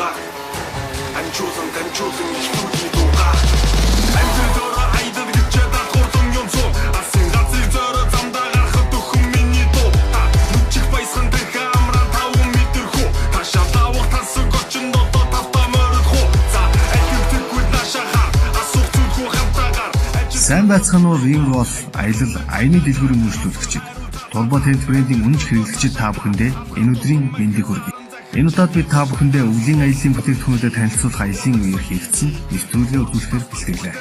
дуугаа амжуулан их түүний дуугаа амжилтаараа айдад гिचээд хурдан юмсуу асын газрыг зөрөө замдаа гарахад өхөн миний дуу нүчих баясхан дэх амраа 5 метр хөө ташаа давах тасаг очин дотоо тавтаа мөрөх хөө за айддаг нашаха асуух зүггүй хамтаагаар сайн байцгаана уу ринг бол аялал аяны дэлгүүрийн үйлчлүүлэгчид Турбо Тент брендийн үнж хэрэглэгчид та бүхэндээ энэ өдрийн мэндийг хүргэе. Энэ удаад би та бүхэндээ өвлийн аяллаа бүтээгдэхүүнүүдэд танилцуулах аяллаа үеэр хийгдсэн нэвтрүүлгээ үзүүлэхээр бэлтгэлээ.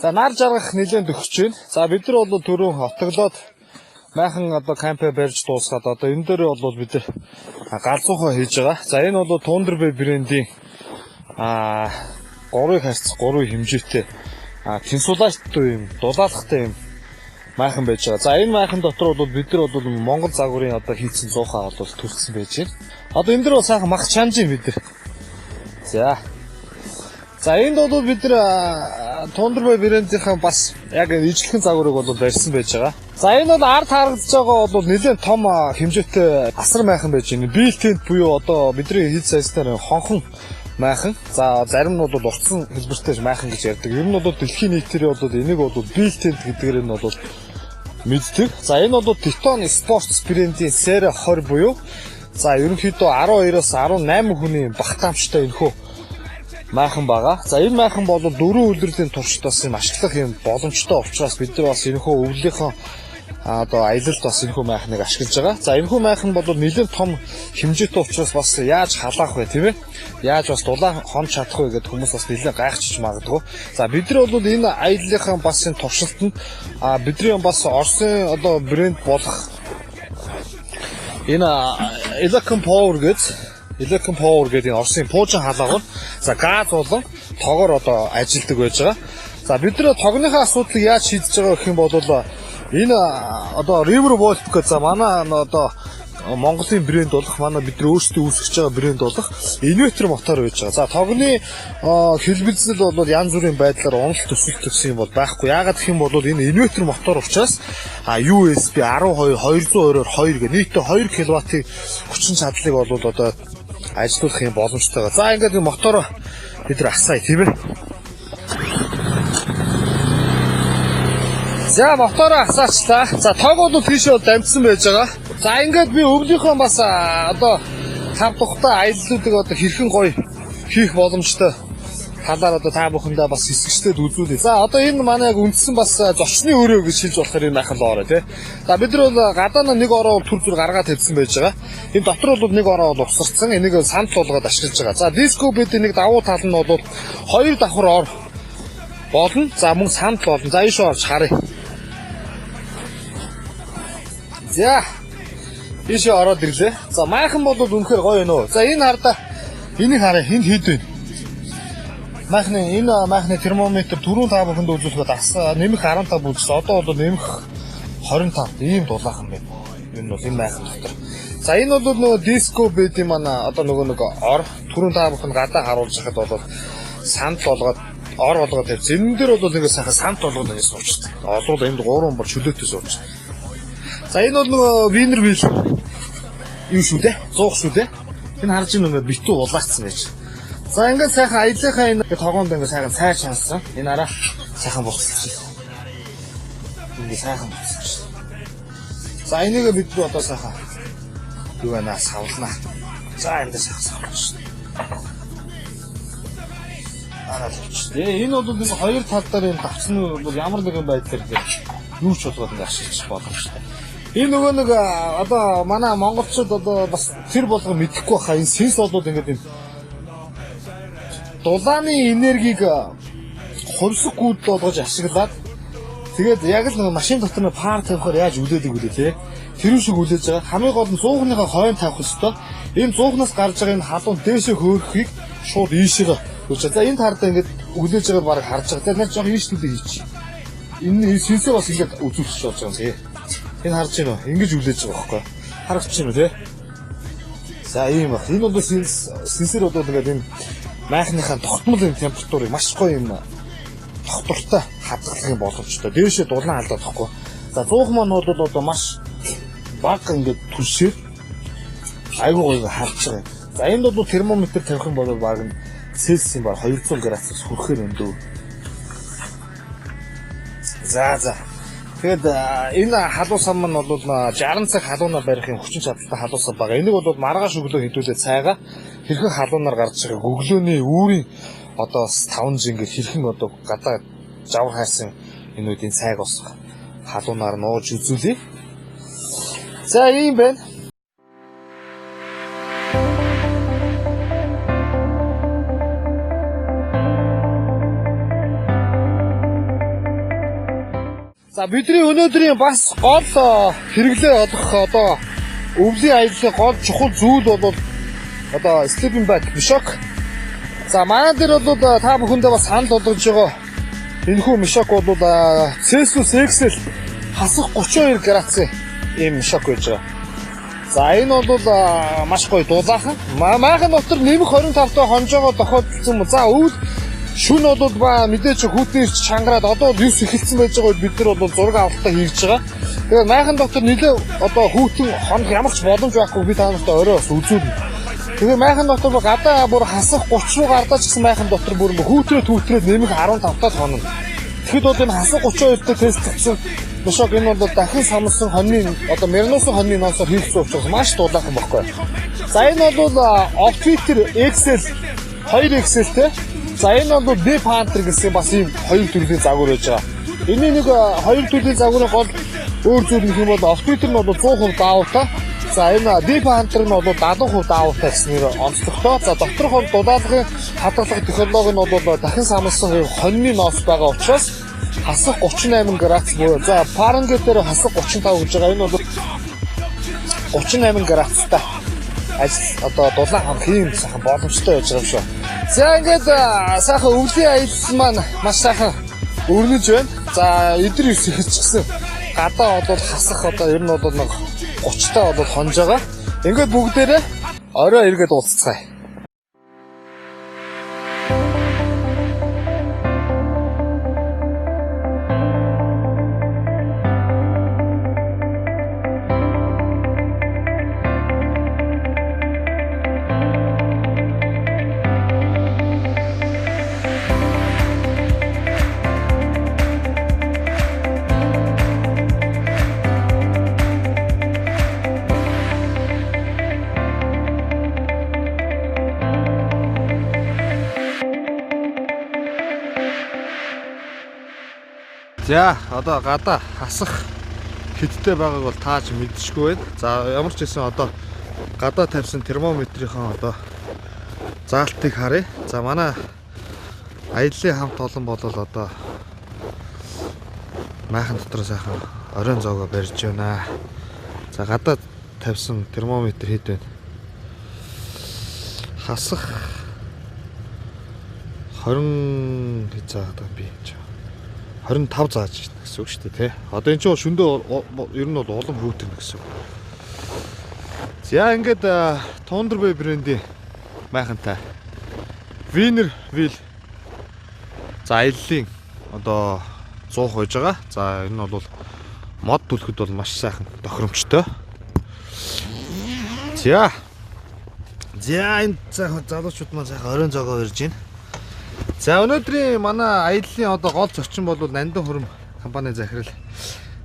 За нар жаргах нэлээд өгч байна. За бид нар бол түрүү хотоглоод майхан кампэ барьж дуусгаад энэ дээр бол бид галзуухаа хийж байгаа. За энэ бол Thunderbird брендийн 3-ыг харьцах 3 хэмжээтэй тэнцвүүлэгчтэй юм, дулаалгатай юм майхан байж байгаа. За энэ майхан дотор бол бид нар Монгол загварын хийцэн 100-аа төлсөн байж байна. Энэ дээр сайхан мах чанж юм бид нар. За энд бол бид нар Thunderbird брендийнхэн бас яг ижлэхэн загварыг барьсан байж байгаа. За энэ бол ард харагдаж байгаа бол нэлээд том хэмжээтэй асар майхан байж байна. Built-in буюу бидний хийц сайснаар хонхон майхан. За зарим нь уртсан хэлбэртэй майхан гэж ярьдаг. Ер нь дэлхийн нийтээр энийг built-in гэдгээр нь мэддэг. За энэ бол Titan Sports брендийн Sera 20 буюу за ерөнхийдөө 12-оос 18 хүний багтаамжтай энэхүү майхан байгаа. За энэ майхан бол 4 үлрэлийн туршдаас ашиглах юм боломжтой учраас бид нар бас энэхүү өвлийнхөө аялалд бас энэхүү майхныг ашиглаж байгаа. За энэхүү майхан бол нэлээд том хэмжээтэй учраас бас яаж халаах вэ, тийм ээ? Яаж бас дулаан хонж чадах вэ гэдэг хүмүүс бас нэлээд гайхчихж магадгүй. За бид нар бол энэ аяллахын бас энэ туршилтанд бидний бас Оросын брэнд болох энэ Elecon Power гэдэг энэ Оросын пуужин халаагур за газ болон тоогоор ажилладаг байж байгаа. За бид нар тогныхаа асуудлыг яаж шийдэж байгаа гэх юм бол энэ River Volt гэдэг за манай Монголын брэнд болох манай бидний өөрсдөө үүсгэж байгаа брэнд болох инвертер мотор байж байгаа. За тогны хэлбэлзэл бол янз бүрийн байдлаар уналт төсөлт гэсэн юм бол байхгүй. Яагаад гэх юм бол энэ инвертер мотор учраас USB 12 220-оор 2 гэх нийтдээ 2 кВт-ийн хүчин чадлыг бол ажиллуулах юм боломжтой байгаа. За ингээд мотор бид нар асаая тийм ээ. За мотор асаачлаа. За тог бол тийшээ дамжсан байж байгаа. За ингээд би өвлийнхөө бас тав тухтай аяллуудыг хэрхэн гоё хийх боломжтой талаар та бүхэндээ бас хэсэгчдэд үзүүлье. За энэ манай яг үндсэн бас зочны өрөө гэж хэлж болохоор энэ майхан доорой тий. За бид нар бол гадаана нэг ороо түр зүр гаргаад тавьсан байж байгаа. Энэ дотор бол нэг ороо усарцсан. Энийг санал болгоод ашиглаж байгаа. За диско бидний нэг давуу тал нь бол 2 давхар ор болно. За мөн санал болно. За ийш орж харъя. За ийшээ ороод ирлээ. За майхан бол үнэхээр гоё нөө. За энэ хардаа энийг харъя. Энд хэд вэ? Энэ майхны термометр түрүүн та бүхэнд үзүүлэхэд нэмэх 15 үзсэн. Одоо бол нэмэх 25 ийм дулаахан байна. Энэ бол энэ майхан дотор. За энэ бол нөгөө диско бэд юм аа. Нэг ор түрүүн та бүхэнд гадаа харуулж байхад бол санд болгоод ор болгоод тавьсан. Энэ дээр бол нэг сайхан санд болгоод ингэ суучдаг. Олвол энд 3 бол чөлөөтэй суучдаг. За энэ бол нөгөө винер вил юу шүү дээ? 100 шүү дээ. Энэ харж байгаа нөгөө битүү улаацсан байж. За ингээд сайхан аяллахаа энэ тогоонд ингээд сайхан цай шаасан. Энэ араа сайхан босчихсон. Ингээд сайхан босчихсон. За энийг бид сайхан юу байна савлна. За энэ савлж шээ. Энэ бол энэ хоёр тал дээр энэ тавцны бол ямар нэгэн байдлаар юу ч болгоод ингэ ашиглах боломжтой. Энэ нөгөө нэг одоо манай монголчууд одоо бас тэр болго мэдэхгүй хаа энэ сенс болоод ингээд энэ дулааны энергийг хувьсах гүйд болгож ашиглаад тэгээд яг л нэг машин дотор нэг пар тавихаар яаж үлээдэг үлээ те. Тэр шиг үлээж байгаа. Хамгийн гол нь зуухныхаа хойно тавих ёстой. Энэ зуухнаас гарч байгаа энэ халуун дээшээ хөөрөхийг шууд ийшээ хөөж. За энэ тардаа ингээд үлээж байгааг баг харж байгаа. Тэгээд нэг жоохон ийшлүүлээ хийчих. Энэ сенсээ бас ингээд үзүүлчих болж байгаа юм тий. Энэ харж байна уу? Ингэж үлээж байгаа байхгүй. Харагч байна уу те. За ийм баг. Энэ бол сенсээр бол ингээд энэ майхныхаа тогтмол энэ температурыг маш гоё юм тогтвортой хадгалах боломжтой. Дээшээ дулаан алдаад тахгүй. За 100 маань бол одоо маш баг ингээд түлшээд айгуу гоё харж байгаа. За энд бол термометр тавих юм бол баг нь Цельсийн баг 200 градусаас хүрэхээр өндөө. За. Тэгэд энэ халуун сан маань бол 60 цаг халуунаар барихын хүчин чадалтай халуун сан байгаа. Энийг бол маргааш өглөө хэдүүлээ цайгаа хэрхэн халуунаар гарч байгаа өглөөний үүрийн одоо 5 жингээр хэрхэн одоо гадаа жавар хайсан энүүдийн цайг ус халуунаар нууж үзүүлээ. За ийм байна. За бидний өнөөдрийн бас гол хэрэглээ олох одоо өвлийн аяллаа гол чухал зүйл бол одоо sleeping bag мишок. За манай дээр бол та бүхэндээ бас санал болгож байгаа энэхүү мишок бол Celsius XL хасах 32 градусын ийм мишок байж байгаа. За энэ бол маш гоё дулаахан. Майхан дотор нэмэх 25 та хонжоогоо тохиолдсон юм. За өвөл шүн бол мэдээж хүүтний ирч чангараад одоо 9 эхэлсэн байж байгаа бид нар бол зураг авалтаа хийж байгаа. Тэгээд майхан доктор нэлээ одоо хүүтэн хонох ямар ч боломж байхгүй би та нартай орой бас үзүүлнэ. Тэгээд майхан доктор гадаа бүр хасах 30 руу гардаа ч гэсэн майхан доктор бүр хүүтрээд нэмэх 15 тал хонно. Тэгэхэд бол энэ хасах 32 дээр тестцсэн мишок энэ бол дахин самлсан хоньны одоо мерносын хоньны ноосоор хийгдсэн учраас маш дулаахан баггүй. За энэ бол Optiter XL 2XL те. За энэ бол B Panther гэсэн бас ийм хоёр төрлийн загвар байж байгаа. Энийн нэг хоёр төрлийн загварын гол өөр зүйл нөх юм бол Optiter нь бол 100% даавуутай. За энэ B Panther нь бол 70% даавуутай гэснээр онцлогтой. За доторх бол дулаалгын хадгалах технологи нь бол дахин самлсан хоньны ноос байгаа учраас хасах 38 градус буюу за Fahrenheit дээр хасах 35 гэж байгаа. Энэ бол 38 градустай ажил одоо дулаан хийм сайхан боломжтой байж байгаа юм шүү. За ингээд сайхан өвлийн аялал маань маш сайхан өрнөж байна. За эдэр ус ихэлчихсэн. Гадаа бол хасах одоо ер нь бол нэг 30 таа бол хонж байгаа. Ингээд бүгдээрээ орой эргээд уулзцгаая. За одоо гадаа хасах хэттэй байгааг бол тааж мэдчихгүй байна. За ямар ч хэсэн одоо гадаа тавьсан термометрийн одоо заалтыг харъя. За манай аяллаа хамт олон бол одоо майхан дотор сайхан оройн зоогоо барьж байна. За гадаа тавьсан термометр хэд байна? Хасах 20 хэд заагаад байгаа би энэ 25 зааж байна гэсэн үг шүү дээ тий. Одоо энэ чинь шөндөө ер нь бол улам хүүтэн гэсэн үг. За ингээд Thunderbird брендийн майхантай Wiener Wheel за аяллаа одоо 100 хойж байгаа. За энэ нь бол мод түлхэд бол маш сайхан тохиромжтой. За энэ сайхан залуучууд маань сайхан оройн зоогоо барьж байна. За өнөөдрийн манай аяллаа одоо гол зочин бол Нандин хурим компани захирал.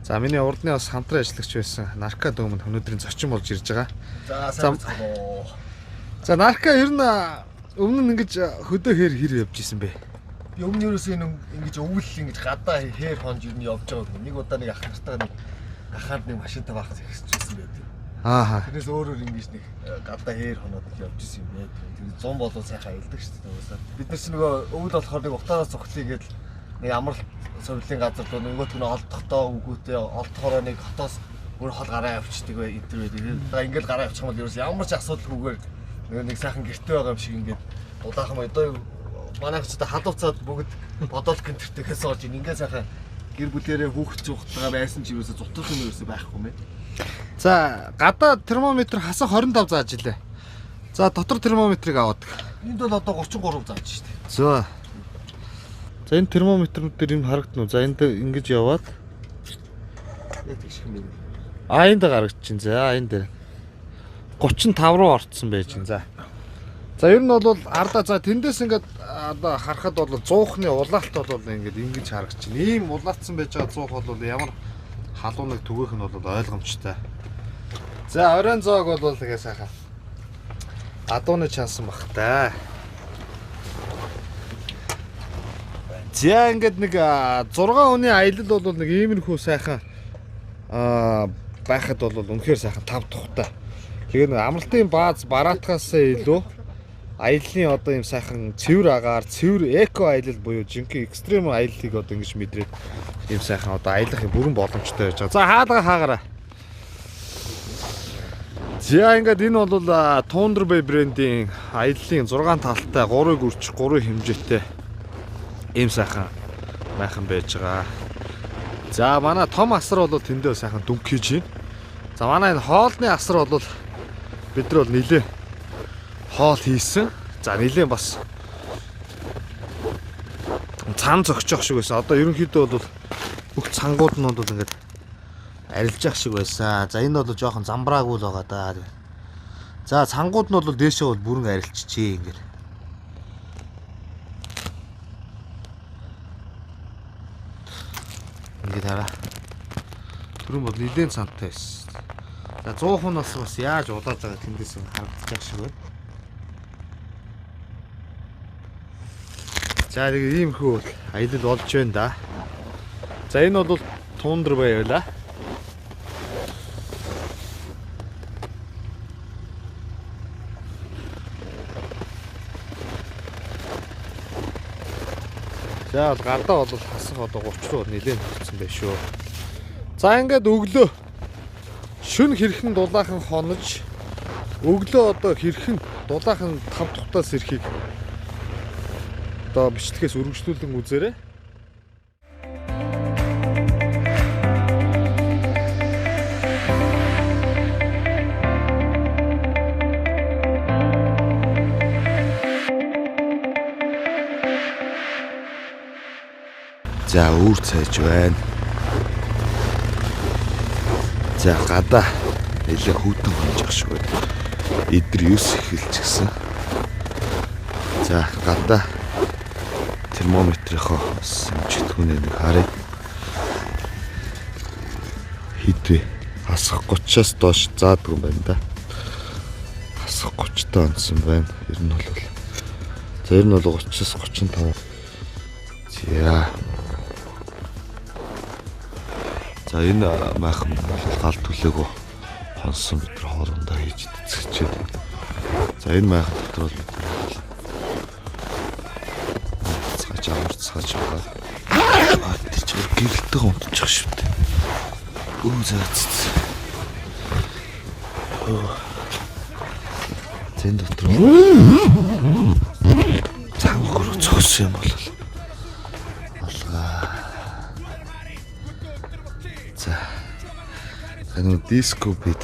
За миний урдны бас хамтран ажиллагч байсан Нарка дөөмөнд өнөөдрийн зочин болж ирж байгаа. За сайн байна. За Нарка ер нь өмнө нь ингэж хөдөө хэр явж исэн бэ? Би өмнө ерөөсөө ингэж өвөл ингэж гадаа хээр хонж ер нь явж байгаа. Нэг удаа нэг ах нартаа нэг гахаад нэг машинтай баах зэгсчихсэн байдаг. Аа. Тэрнээс өөрөөр ингэж нэг гадаа хээр хоноод явж исэн юм байна. Тэр 100 болоо сайхан аялдаг шүү дээ уусаа. Бид нар ч нөгөө өвөл болохоор нэг утаараас цогцлие гээд нэг амралт совлын газар доо нөгөөт нь олдохдоо үгүйтэй олдохороо нэг хотоос өөр хол гараа авчдаг бай энэ байдаг. За ингээл гараа авчих юм бол ерөөс ямар ч асуудалгүйгээр нэг сайхан гэрте байгаа юм шиг ингээд дулаахан одоо манай хэвчээ халууцаад бүгд бодол гэнтэртэйгээс орж ингээд сайхан гэр бүлээрээ хүүхэд зуухтайгаа байсан ч ерөөсө зутах юм ерөөсө байхгүй мэ. За гадаа термометр хасах 25 зааж илээ. За дотор термометрыг аваад. Энд бол одоо 33 зааж штэ. За. За энэ термометрүүд дээр юм харагдана уу? За энд ингэж яваад. Яг тийш юм байна. Энд гарагдчихин. За энэ дээр 35 руу орцсон байж гин. За. За ер нь бол ардаа за тэндээс ингээд одоо харахад бол 100-ны улаалт бол ингээд ингэж харагдчихна. Ийм улаалтсан байж байгаа 100 бол ямар халуунаг түгээх нь бол ойлгомжтой. За оройн зоог бол тэгээ сайхан адууны чансан бах та. За ингээд нэг 6 өний аялал бол нэг иймэрхүү сайхан байхад бол үнэхээр сайхан тав тухтай. Тэгээ нэг амралтын бааз бараатгаас илүү аяллаа одоо юм сайхан цэвэр агаар цэвэр эко аялал буюу жинхэнэ экстрем аяллыг одоо ингэж мэдрээд юм сайхан одоо аялахын бүрэн боломжтой байж байгаа. За хаалга хаагаараа. За ингээд энэ бол Thunder Bay брендийн аяллаа 6 талтай 3-ыг үрчих 3 хэмжээтэй ийм сайхан майхан байж байгаа. За манай том асар бол тэндээ сайхан дүнхэж байна. За манай энэ хоолны асар бол бид нар бол нилээ хоол хийсэн. За нилээ бас цан зогсож шиг байсан. Одоо ерөнхийдөө бол бүх цангууд нь бол ингээд арилж ах шиг байсан. За энэ бол жоохон замбраагүй л байгаа да. За цангууд нь бол дээшээ бол бүрэн арилчжээ ингээд. Ингээд хараа. Түрүүн бол нилээн цантай байсан. За 100 хунаас бас яаж удаад байгаа тэндээс харагдчих шиг байна. За нэг иймэрхүү аялал болж байна да. За энэ бол Thunder Bay байла. За гадаа бол хасах одоо 30 руу нэлээд хүрсэн байх шүү. За ингээд өглөө шүн хэрхэн дулаахан хонож өглөө одоо хэрхэн дулаахан 5 тухтаас ирэхийг одоо бичлэгээс үргэлжлүүлэн үзээрэй. За үүр цайж байна. За гадаа нэлээ хүүтэн хонжих шиг байна. Эдэр 9 эхэлж гисэн. За гадаа термометрийнхоо хэмжигдэхүүнээ нэг харъя. Хитвэ хасах 30-аас доош заадаг юм байна да. Хасах 30-тай онцсон байна. Ер нь бол за ер нь бол 30-аас 35. За за энэ майхан бол гал түлээгөө хонсон бид нар хоорондоо хийж эцэгчээд байна. За энэ майхан дотор бол цаач байгаа. Тэр чинь гэрэлтэй унтчих шүү дээ. Өө заац. Зэн дотор цаангаар зогссон юм бол алгаа. За энэ диско бит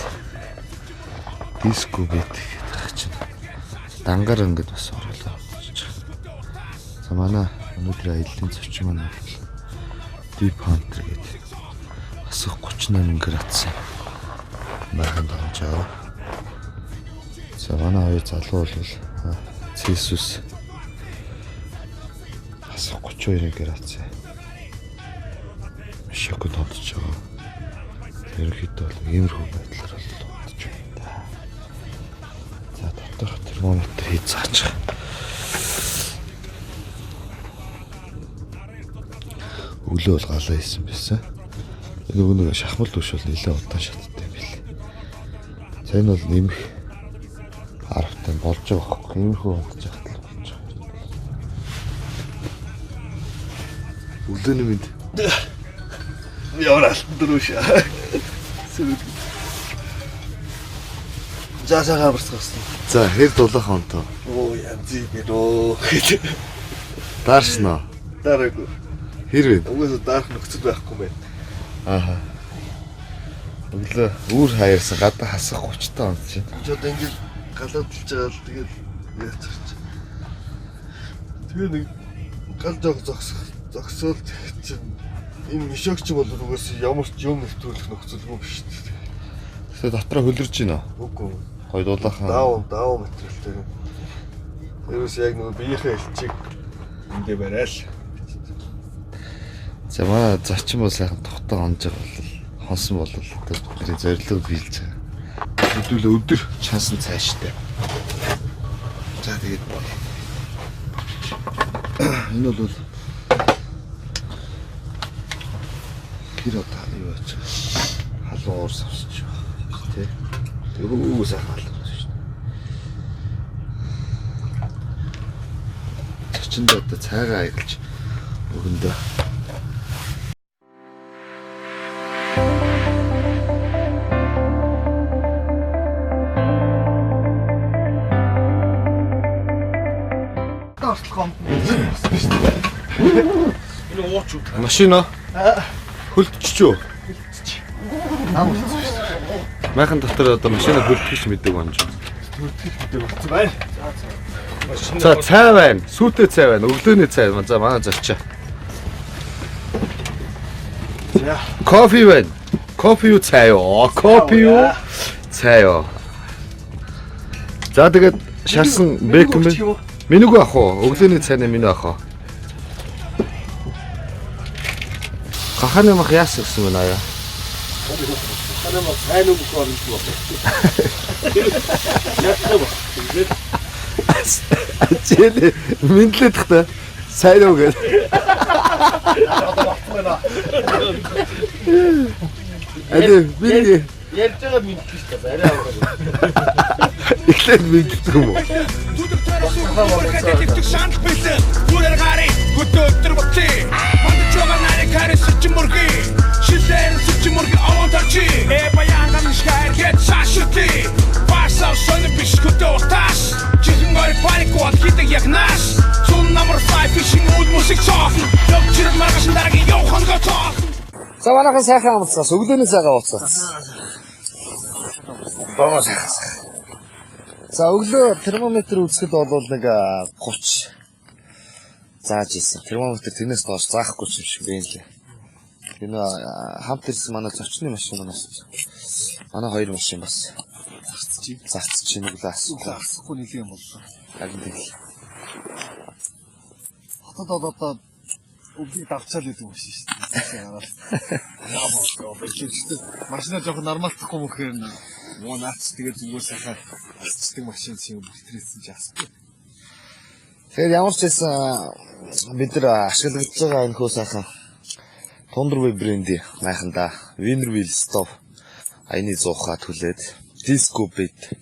гэдэг чинь дангаар ингээд бас оруулаа. За манай өнөөдөр аяллаа зочин маань Deep Hunter гэдэг асах 38 градус байханд орж байгаа. За манай хоёр залуу бол Цельсиус асах 32 градус шокод тодж байгаа. ерөнхийдөө бол иймэрхүү байдлаар бол дуудаж байна да. За доторх термометр хийж цаачих. Өглөө бол галаа хийсэн байсан. Нөгөө шахмал түш бол нэлээд удаан шаттай билээ. За энэ бол нэмэх аргатай болж байгаа байхгүй. Иймэрхүү бодож байгаа л болж байгаа. Өглөөний мэд. Ямар алтан дөрөв. Жаасаа барсгасан. За хэр дулаахан онтоо. Оо янзыг нөө. Даарснаа. Дараагүй. Хэр вэ? Угсаа дарах нөхцөл байхгүй байна. Ааха. Өглөө үүр хаяарсан гадаа хасах 30 та онц чинь. Чи одоо ингэж галаадалж байгаа л тэгээд яач ч. Тэгээ нэг гал жоох зогсоол чинь энэ мишогч бол угсаа ямар ч юм нэвтрүүлэх нөхцөлгүй биш шүү дээ. Тэгээ дотроо хөлөрж байна. Үгүй. Гой дулаахан. Даав материалтай. Тэрс яг нөгөө биеийнхээ элчиг эндээ барайл. За манай зочин бол сайхан тухтаа онж байгаа бол хонсон бол одоо бидний зорилго биелж байгаа. Хэдүүлээ өдөр чансан цааштай. За тэгээд энэ бол хэр одоо юу яаж халуун уурс авсч байгаа тий. Тэгээ өө сайхан халуун шүү дээ. Зочинд одоо цайгаа аялж өгөндөө. Энэ ууч үү? Машина хөлтчихөө. Нам үлдсэн. Майхан дотор одоо машина хөлтгийч мэдэг байна. Хөлтгийч мэдэг болсон байна. За цай байна. Сүйтэй цай байна. Өглөөний цай. За манай зочаа. За. Кофе байна. Кофе юу цай юу? Кофе юу? Цай юу? За тэгээд шарсан бэкон байна. Минийгүй ах уу? Өглөөний цайны миний ах уу? Хаханы мах яасан гэсэн байна аа. Хаханы мах сайн уу гэх юм бэ? Ачаал мэдлээд тахта сайн уу гэж. Одоо багтмаа. Адэ би ярьж байгаа мэдлээ шүү дээ. Арай авах. ихлээд мэддэг юм уу? Шанс бэлэн бүрээр гари өдөр бочи хандж байгаа нарийн кари сэрч мөргий шилэн сэрч мөргий авантарчи баян гамшгаар гэт шашути башаа сон биш хөтөө таш чихэн гори парик вот хитэг яг наш сум номер 5 фишинг үл мусик цаах лөгчр маргаш дараагийн явхан гоцоох. За манайхан сайхан амцгаас өглөөний цагаа ууцгаас. Боо сайхан. За өглөө термометр үзэхэд бол нэг 30 зааж ийсэн. Термометр тэрнээс доош заахгүй юм шиг байна лээ. Энэ хамт ирсэн манай зочны машинаас манай хоёр машин бас зарцчих нэг лаас. Асахгүй нэг юм боллоо. Яг нэг. Хотод одоо үгийг давчаал гэдэг юм шиг шүү дээ. Машина жоохон нормалцахгүй мөхөр муу наац тэгээд зүгээр сайхан алцдаг машин шиг бүртрээсэн ч ясгүй. Тэгэхээр ямар ч байсан бид нар ашиглагдж байгаа энэ хөө сайхан Thunderwave брендийн майханда Winnerwheel Stove аяны 100-ха түлээд Disco Beat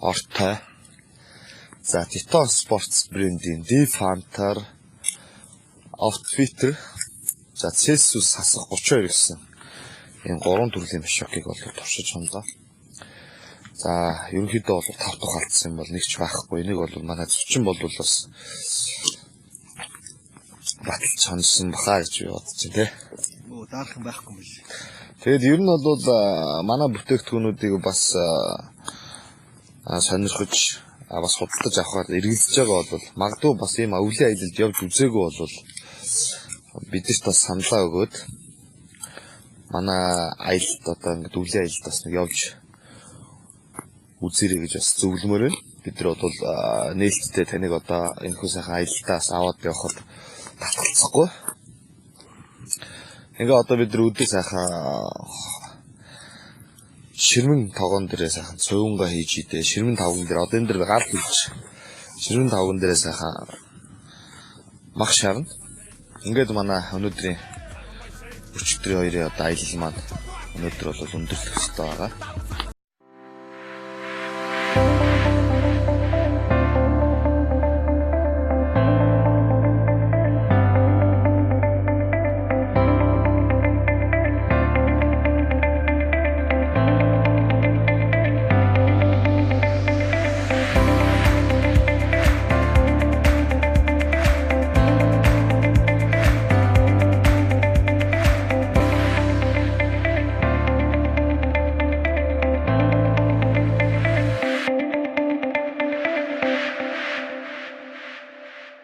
ортой. За Titan Sports брендийн Deep Hunter Outfitter за Celsius хасах 32 гэсэн энэ 3 төрлийн машиныг бол туршиж хонлоо. За ерөнхийдөө бол 5 дахь алдсан юм бол нэг ч байхгүй. Энийг бол манай зочин бол бас баталж хонсон бахаа гэж бодож байна тий. Оо даарах юм байхгүй юм биш. Тэгэд ер нь бол манай бүтээгдэхүүнүүдийг бас сонирхож бас худалдаж авахаар эргэлзэж байгаа бол магадгүй бас ийм өвлийн аялалд явж үзээгүй бол бидэрт бас саналаа өгөөд манай аялалд одоо ингээд өвлийн аялалд бас нэг явж үзэрэй гэж бас зөвлөмөр байна. Бид нар бол нээлттэй таныг одоо энэ хүү сайхан аялалтаас аваад явахад татгалцахгүй. Ингээ одоо бид нар өдөр сайхан ширмэн тогоон дээрээ сайхан цувингаа хийж идэ. Ширмэн тавган дээр одоо энэ дээр гал хийж. Ширмэн тавган дээрээ сайхан мах шарна. Ингээд манай өнөөдрийн өчигдрийн хоёрын одоо аялал маань өнөөдөр бол өндөрлөх ёстой байгаа.